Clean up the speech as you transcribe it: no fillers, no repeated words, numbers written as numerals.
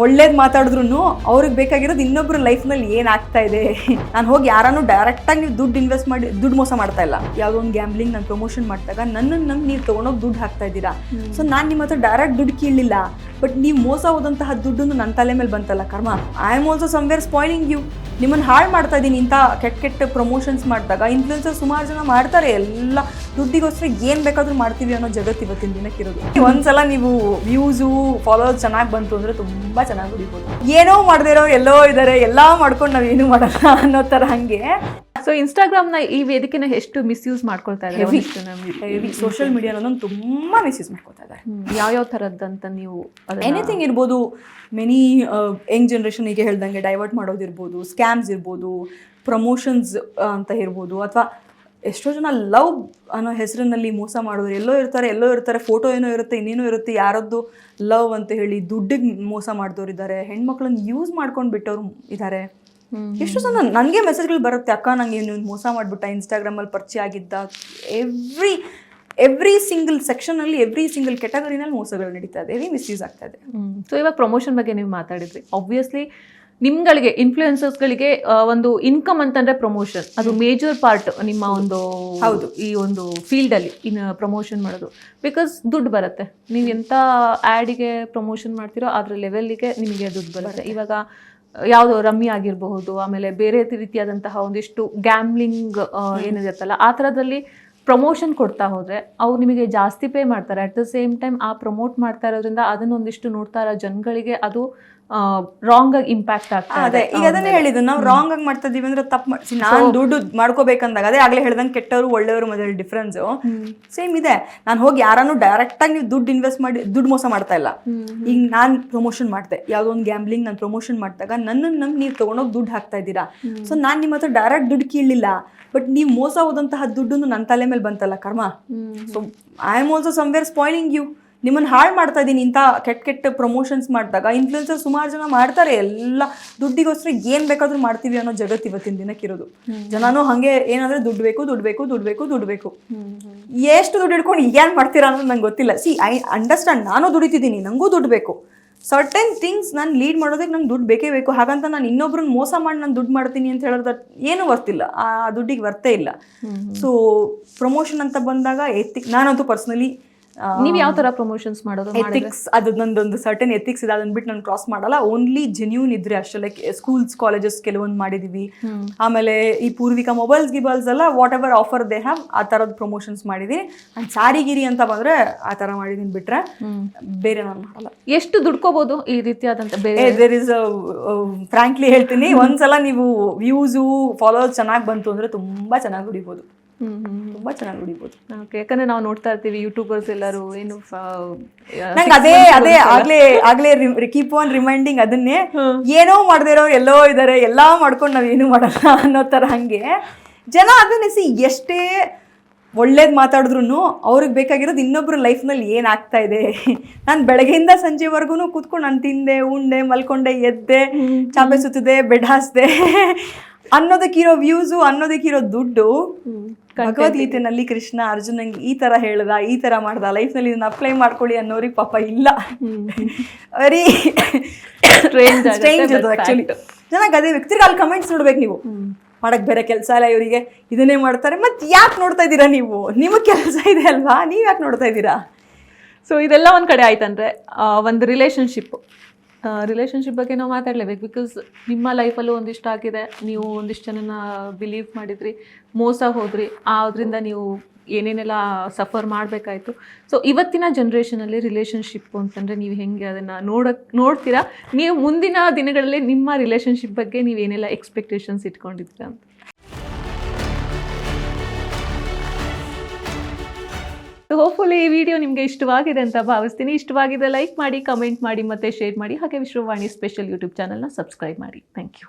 ಒಳ್ಳೇದು ಮಾತಾಡಿದ್ರು ಅವ್ರಿಗೆ ಬೇಕಾಗಿರೋದು ಇನ್ನೊಬ್ರ ಲೈಫ್ನಲ್ಲಿ ಏನಾಗ್ತಾ ಇದೆ. ನಾನು ಹೋಗಿ ಯಾರನ್ನು ಡೈರೆಕ್ಟಾಗಿ ನೀವು ದುಡ್ಡು ಇನ್ವೆಸ್ಟ್ ಮಾಡಿ ದುಡ್ಡು ಮೋಸ ಮಾಡ್ತಾ ಇಲ್ಲ. ಯಾವುದೋ ಒಂದು ಗ್ಯಾಂಬ್ಲಿಂಗ್ ನಾನು ಪ್ರಮೋಷನ್ ಮಾಡಿದಾಗ ನನ್ನನ್ನು ನೀವು ತೊಗೊಂಡೋಗಿ ದುಡ್ಡು ಹಾಕ್ತಾ ಇದ್ದೀರಾ. ಸೊ ನಾನು ನಿಮ್ಮ ಹತ್ರ ಡೈರೆಕ್ಟ್ ದುಡ್ಡು ಕೀಳಲಿಲ್ಲ, ಬಟ್ ನೀವು ಮೋಸ ಹೋದಂತಹ ದುಡ್ಡನ್ನು ನನ್ನ ತಲೆ ಮೇಲೆ ಬಂತಲ್ಲ ಕರ್ಮ. I am also somewhere spoiling you. ನಿಮ್ಮನ್ನು ಹಾಳು ಮಾಡ್ತಾ ಇದ್ದೀನಿ ಇಂಥ ಕೆಟ್ಟ ಪ್ರಮೋಷನ್ಸ್ ಮಾಡಿದಾಗ. ಇನ್ಫ್ಲುಯೆನ್ಸರ್ ಸುಮಾರು ಜನ ಮಾಡ್ತಾರೆ, ಎಲ್ಲ ದುಡ್ಡಿಗೋಸ್ಕರ ಏನು ಬೇಕಾದರೂ ಮಾಡ್ತೀವಿ ಅನ್ನೋ ಜಗತ್ತು ಇವತ್ತಿನ ದಿನಕ್ಕಿರೋದು. ಒಂದ್ಸಲ ನೀವು ವ್ಯೂಸು ಫಾಲೋವರ್ಸ್ ಚೆನ್ನಾಗಿ ಬಂತು ಅಂದರೆ ತುಂಬ ಚೆನ್ನಾಗಿ ದುಡಿಬೋದು. ಏನೋ ಮಾಡದೇ ಇರೋರು ಎಲ್ಲೋ ಇದ್ದಾರೆ, ಎಲ್ಲ ಮಾಡ್ಕೊಂಡು ನಾವು ಏನೂ ಮಾಡಲ್ಲ ಅನ್ನೋ ಥರ ಹಾಗೆ. ಸೊ ಇನ್ಸ್ಟಾಗ್ರಾಮ್ನ ಈ ವೇದಿಕೆನ ಎಷ್ಟು ಮಿಸ್ಯೂಸ್ ಮಾಡ್ಕೊಳ್ತಾ ಇದ್ದಾರೆ. ಸೋಷಿಯಲ್ ಮೀಡಿಯಾ ಅನ್ನೋದನ್ನು ತುಂಬ ಮಿಸ್ಯೂಸ್ ಮಾಡ್ಕೊಳ್ತಾ ಇದ್ದಾರೆ. ಯಾವ್ಯಾವ ಥರದ್ದಂತ ನೀವು ಎನಿಥಿಂಗ್ ಇರ್ಬೋದು. ಮೆನಿ ಯಂಗ್ ಜನ್ರೇಷನ್ ಈಗ ಹೇಳ್ದಂಗೆ ಡೈವರ್ಟ್ ಮಾಡೋದಿರ್ಬೋದು, ಸ್ಕ್ಯಾಮ್ಸ್ ಇರ್ಬೋದು, ಪ್ರಮೋಷನ್ಸ್ ಅಂತ ಇರ್ಬೋದು, ಅಥವಾ ಎಷ್ಟೋ ಜನ ಲವ್ ಅನ್ನೋ ಹೆಸರಿನಲ್ಲಿ ಮೋಸ ಮಾಡೋರು ಎಲ್ಲೋ ಇರ್ತಾರೆ. ಫೋಟೋ ಏನೋ ಇರುತ್ತೆ, ಇನ್ನೇನೋ ಇರುತ್ತೆ, ಯಾರದ್ದು ಲವ್ ಅಂತ ಹೇಳಿ ದುಡ್ಡಿಗೆ ಮೋಸ ಮಾಡಿದವ್ರು ಇದ್ದಾರೆ. ಹೆಣ್ಮಕ್ಳನ್ನ ಯೂಸ್ ಮಾಡ್ಕೊಂಡು ಬಿಟ್ಟವ್ರು ಇದ್ದಾರೆ. ಎಷ್ಟು ಜನ ನನಗೆ ಮೆಸೇಜ್ಗಳು ಬರುತ್ತೆ, ಅಕ್ಕ ನಂಗೆ ನೀವು ಮೋಸ ಮಾಡಿಬಿಟ್ಟ, ಇನ್ಸ್ಟಾಗ್ರಾಮಲ್ಲಿ ಪರಿಚಯ ಆಗಿದ್ದ. ಎವ್ರಿ ಸಿಂಗಲ್ ಸೆಕ್ಷನಲ್ಲಿ, ಎವ್ರಿ ಸಿಂಗಲ್ ಕೆಟಗರಿನಲ್ಲಿ ಮೋಸಗಳು ನಡೀತಾ ಇದೆ, ಮಿಸ್ಯೂಸ್ ಆಗ್ತಾ ಇದೆ. ಸೊ ಇವಾಗ ಪ್ರಮೋಷನ್ ಬಗ್ಗೆ ನೀವು ಮಾತಾಡಿದ್ರಿ. ಆಬ್ವಿಯಸ್ಲಿ ನಿಮ್ಗಳಿಗೆ ಇನ್ಫ್ಲೂಯೆನ್ಸರ್ಸ್ಗಳಿಗೆ ಒಂದು ಇನ್ಕಮ್ ಅಂತಂದ್ರೆ ಪ್ರಮೋಷನ್ ಅದು ಮೇಜರ್ ಪಾರ್ಟ್ ನಿಮ್ಮ ಒಂದು ಹೌದು ಈ ಒಂದು ಫೀಲ್ಡಲ್ಲಿ ಪ್ರಮೋಷನ್ ಮಾಡೋದು. ಬಿಕಾಸ್ ದುಡ್ಡು ಬರುತ್ತೆ. ನೀವು ಎಂಥ ಆ್ಯಡಿಗೆ ಪ್ರಮೋಷನ್ ಮಾಡ್ತೀರೋ ಅದ್ರ ಲೆವೆಲ್ಲಿಗೆ ನಿಮಗೆ ದುಡ್ಡು ಬರುತ್ತೆ. ಇವಾಗ ಯಾವುದೋ ರಮ್ಮಿ ಆಗಿರಬಹುದು, ಆಮೇಲೆ ಬೇರೆ ರೀತಿಯಾದಂತಹ ಒಂದಿಷ್ಟು ಗ್ಯಾಮ್ಲಿಂಗ್ ಏನಿರುತ್ತಲ್ಲ ಆ ಥರದಲ್ಲಿ ಪ್ರಮೋಷನ್ ಕೊಡ್ತಾ ಹೋದರೆ ಅವ್ರು ನಿಮಗೆ ಜಾಸ್ತಿ ಪೇ ಮಾಡ್ತಾರೆ. ಅಟ್ ದ ಸೇಮ್ ಟೈಮ್ ಆ ಪ್ರಮೋಟ್ ಮಾಡ್ತಾ ಇರೋದ್ರಿಂದ ಅದನ್ನೊಂದಿಷ್ಟು ನೋಡ್ತಾ ಇರೋ ಜನಗಳಿಗೆ ಅದು ರಾಂಗ್ ಆಗಿ ಇಂಪ್ಯಾಕ್ಟ್ ಆಗ್ತದೆ. ಈಗ ಅದನ್ನೇ ಹೇಳಿದ್ದು, ನಾವು ರಾಂಗ್ ಆಗಿ ಮಾಡ್ತಾ ಇದೀವಿ ಅಂದ್ರೆ ತಪ್ಪು. ನಾನು ದುಡ್ಡು ಮಾಡ್ಕೋಬೇಕಂದಾಗ ಅದೇ ಆಗ್ಲೇ ಹೇಳ್ದಂಗೆ ಕೆಟ್ಟವರು ಒಳ್ಳೆಯವರು ಮಧ್ಯೆ ಡಿಫ್ರೆನ್ಸ್ ಸೇಮ್ ಇದೆ. ನಾನು ಹೋಗಿ ಯಾರನ್ನು ಡೈರೆಕ್ಟಾಗಿ ನೀವು ದುಡ್ಡು ಇನ್ವೆಸ್ಟ್ ಮಾಡಿ ದುಡ್ಡು ಮೋಸ ಮಾಡ್ತಾ ಇಲ್ಲ. ಈಗ ನಾನು ಪ್ರಮೋಷನ್ ಮಾಡಿದೆ, ಯಾವುದೋ ಒಂದು ಗ್ಯಾಂಬ್ಲಿಂಗ್ ನಾನು ಪ್ರಮೋಷನ್ ಮಾಡಿದಾಗ ನನ್ನನ್ನು ನೀವು ತೊಗೊಂಡೋಗಿ ದುಡ್ಡು ಹಾಕ್ತಾ ಇದ್ದೀರಾ. ಸೊ ನಾನು ನಿಮ್ಮ ಹತ್ರ ಡೈರೆಕ್ಟ್ ದುಡ್ಡು ಕೀಳಲಿಲ್ಲ, ಬಟ್ ನೀವು ಮೋಸ ಹೋದಂತಹ ದುಡ್ಡನ್ನು ನನ್ನ ತಲೆ ಮೇಲೆ ಬಂತಲ್ಲ ಕರ್ಮ. So I am also somewhere spoiling you. ನಿಮ್ಮನ್ನು ಹಾಳು ಮಾಡ್ತಾ ಇದ್ದೀನಿ ಇಂಥ ಕೆಟ್ಟ ಪ್ರಮೋಷನ್ಸ್ ಮಾಡಿದಾಗ. ಇನ್ಫ್ಲುಯೆನ್ಸರ್ ಸುಮಾರು ಜನ ಮಾಡ್ತಾರೆ, ಎಲ್ಲ ದುಡ್ಡಿಗೋಸ್ಕರ ಏನು ಬೇಕಾದರೂ ಮಾಡ್ತೀವಿ ಅನ್ನೋ ಜಗತ್ತು ಇವತ್ತಿನ ದಿನಕ್ಕಿರೋದು. ಜನನೂ ಹಾಗೆ ಏನಂದರೆ ದುಡ್ಡು ಬೇಕು. ಎಷ್ಟು ದುಡ್ಡು ಹಿಡ್ಕೊಂಡು ಏನು ಮಾಡ್ತೀರಾ ಅನ್ನೋದು ನಂಗೆ ಗೊತ್ತಿಲ್ಲ. ಐ ಅಂಡರ್ಸ್ಟ್ಯಾಂಡ್, ನಾನು ದುಡಿತಿದ್ದೀನಿ, ನನಗೂ ದುಡ್ಡು ಬೇಕು. ಸರ್ಟೆನ್ ಥಿಂಗ್ಸ್ ನಾನು ಲೀಡ್ ಮಾಡೋದಕ್ಕೆ ನಂಗೆ ದುಡ್ಡು ಬೇಕೇ ಬೇಕು. ಹಾಗಂತ ನಾನು ಇನ್ನೊಬ್ರನ್ನ ಮೋಸ ಮಾಡಿ ನಾನು ದುಡ್ಡು ಮಾಡ್ತೀನಿ ಅಂತ ಹೇಳೋದು ಏನೂ ವರ್ತಿಲ್ಲ, ಆ ದುಡ್ಡಿಗೆ ವರ್ತೇ ಇಲ್ಲ. ಸೊ ಪ್ರಮೋಷನ್ ಅಂತ ಬಂದಾಗ ನಾನಂತೂ ಪರ್ಸ್ನಲಿ ನೀವು ಯಾವ ಥರ ಪ್ರಮೋಷನ್ಸ್ ಮಾಡೋದು? ಎಥಿಕ್ಸ್, ಅದು ನಂದೊಂದು ಸರ್ಟನ್ ಎಥಿಕ್ಸ್ ಇದೆ, ಅದನ್ನ ಬಿಟ್ಟು ನಾನು ಕ್ರಾಸ್ ಮಾಡಲ್ಲ. ಓನ್ಲಿ ಜೆನ್ಯೂನ್ ಇದ್ರೆ ಅಷ್ಟೇ. ಲೈಕ್ ಸ್ಕೂಲ್ಸ್ ಕಾಲೇಜಸ್ ಕೆಲವೊಂದು ಮಾಡಿದೀವಿ. ಆಮೇಲೆ ಈ ಪೂರ್ವಿಕಾ ಮೊಬೈಲ್ಸ್ ಗಿಬಲ್ಸ್ ಎಲ್ಲ what ever offer they have ಆ ಥರದ್ದು ಪ್ರಮೋಷನ್ಸ್ ಮಾಡಿದ್ದೀನಿ. ಆ್ಯಂಡ್ ಸಾರಿಗಿರಿ ಅಂತ ಬಂದರೆ ಆ ಥರ ಮಾಡಿದ್ದೀನಿ, ಬಿಟ್ರೆ ಬೇರೆ ನಾನು ಮಾಡಲ್ಲ. ಎಷ್ಟು ದುಡ್ಕೋಬೋದು ಈ ರೀತಿಯಾದಂಥ? ದೇರ್ ಇಸ್ ಫ್ರಾಂಕ್ಲಿ ಹೇಳ್ತೀನಿ, ಒಂದ್ಸಲ ನೀವು ವ್ಯೂಸು ಫಾಲೋವರ್ಸ್ ಚೆನ್ನಾಗಿ ಬಂತು ಅಂದರೆ ತುಂಬ ಚೆನ್ನಾಗಿ ದುಡಿಬೋದು, ತುಂಬ ಚೆನ್ನಾಗಿ ದುಡಿಬೋದು. ಓಕೆ, ಯಾಕಂದ್ರೆ ನಾವು ನೋಡ್ತಾ ಇರ್ತೀವಿ ಯೂಟ್ಯೂಬರ್ಸ್ ಎಲ್ಲರೂ ಏನು ನಂಗೆ ಅದೇ ಆಗ್ಲೇ ಕೀಪ್ ಆನ್ ರಿಮೈಂಡಿಂಗ್ ಅದನ್ನೇ. ಏನೋ ಮಾಡದೇ ಇರೋರು ಎಲ್ಲೋ ಇದ್ದಾರೆ, ಎಲ್ಲ ಮಾಡ್ಕೊಂಡು ನಾವು ಏನೂ ಮಾಡಲ್ಲ ಅನ್ನೋ ಥರ ಹಾಗೆ ಜನ ಅದನ್ನೇ. ಎಷ್ಟೇ ಒಳ್ಳೇದು ಮಾತಾಡಿದ್ರು ಅವ್ರಿಗೆ ಬೇಕಾಗಿರೋದು ಇನ್ನೊಬ್ರ ಲೈಫ್ನಲ್ಲಿ ಏನಾಗ್ತಾ ಇದೆ. ನಾನು ಬೆಳಗ್ಗೆಯಿಂದ ಸಂಜೆವರೆಗೂ ಕೂತ್ಕೊಂಡು ನಾನು ತಿಂದೆ, ಉಂಡೆ, ಮಲ್ಕೊಂಡೆ, ಎದ್ದೆ, ಚಾಪೆ ಸುತ್ತಿದೆ, ಬೆಡ್ ಹಾಸ್ದೆ ಅನ್ನೋದಕ್ಕಿರೋ ವ್ಯೂಸು, ಅನ್ನೋದಕ್ಕಿರೋ ದುಡ್ಡು. ಭಗವದ್ಗೀತೆನಲ್ಲಿ ಕೃಷ್ಣ ಅರ್ಜುನಂಗೆ ಈ ಥರ ಹೇಳ್ದ, ಈ ಥರ ಮಾಡ್ದ, ಲೈಫ್ನಲ್ಲಿ ಇದನ್ನ ಅಪ್ಲೈ ಮಾಡ್ಕೊಳ್ಳಿ ಅನ್ನೋರಿಗೆ ಪಾಪ ಇಲ್ಲ. ವೆರಿ ಸ್ಟ್ರೇಂಜ್ ಅದು ಆ್ಯಕ್ಚುಲಿ. ಚೆನ್ನಾಗಿ ಅದೇ ವ್ಯಕ್ತಿಗೆ ಅಲ್ಲಿ ಕಮೆಂಟ್ಸ್ ನೋಡ್ಬೇಕು ನೀವು. ಮಾಡಕ್ಕೆ ಬೇರೆ ಕೆಲಸ ಇಲ್ಲ ಇವರಿಗೆ, ಇದನ್ನೇ ಮಾಡ್ತಾರೆ. ಮತ್ತು ಯಾಕೆ ನೋಡ್ತಾ ಇದ್ದೀರಾ ನೀವು? ನಿಮಗೆ ಕೆಲಸ ಇದೆ ಅಲ್ವಾ, ನೀವು ಯಾಕೆ ನೋಡ್ತಾ ಇದ್ದೀರಾ? ಸೊ ಇದೆಲ್ಲ ಒಂದು ಕಡೆ ಆಯ್ತಂದರೆ ಒಂದು ರಿಲೇಷನ್ಶಿಪ್ ಬಗ್ಗೆ ನಾವು ಮಾತಾಡಲೇಬೇಕು. ಬಿಕಾಸ್ ನಿಮ್ಮ ಲೈಫಲ್ಲೂ ಒಂದಿಷ್ಟು ಆಗಿದೆ, ನೀವು ಒಂದಿಷ್ಟು ಜನನ ಬಿಲೀವ್ ಮಾಡಿದ್ರಿ, ಮೋಸ ಹೋದ್ರಿ, ಅದರಿಂದ ನೀವು ಏನೇನೆಲ್ಲ ಸಫರ್ ಮಾಡಬೇಕಾಯ್ತು. ಸೊ ಇವತ್ತಿನ ಜನ್ರೇಷನಲ್ಲಿ ರಿಲೇಷನ್ಶಿಪ್ ಅಂತಂದರೆ ನೀವು ಹೆಂಗೆ ಅದನ್ನು ನೋಡ್ತೀರಾ? ನೀವು ಮುಂದಿನ ದಿನಗಳಲ್ಲಿ ನಿಮ್ಮ ರಿಲೇಷನ್ಶಿಪ್ ಬಗ್ಗೆ ನೀವೇನೆಲ್ಲ ಎಕ್ಸ್ಪೆಕ್ಟೇಷನ್ಸ್ ಇಟ್ಕೊಂಡಿದ್ದೀರಾ ಅಂತ? ಹೋಪ್ಫುಲಿ ಈ ವಿಡಿಯೋ ನಿಮಗೆ ಇಷ್ಟವಾಗಿದೆ ಅಂತ ಭಾವಿಸ್ತೀನಿ. ಇಷ್ಟವಾಗಿದೆ ಲೈಕ್ ಮಾಡಿ, ಕಮೆಂಟ್ ಮಾಡಿ, ಮತ್ತು ಶೇರ್ ಮಾಡಿ. ಹಾಗೆ ವಿಶ್ವವಾಣಿ ಸ್ಪೆಷಲ್ ಯೂಟ್ಯೂಬ್ ಚಾನಲ್ನ ಸಬ್ಸ್ಕ್ರೈಬ್ ಮಾಡಿ. Thank you.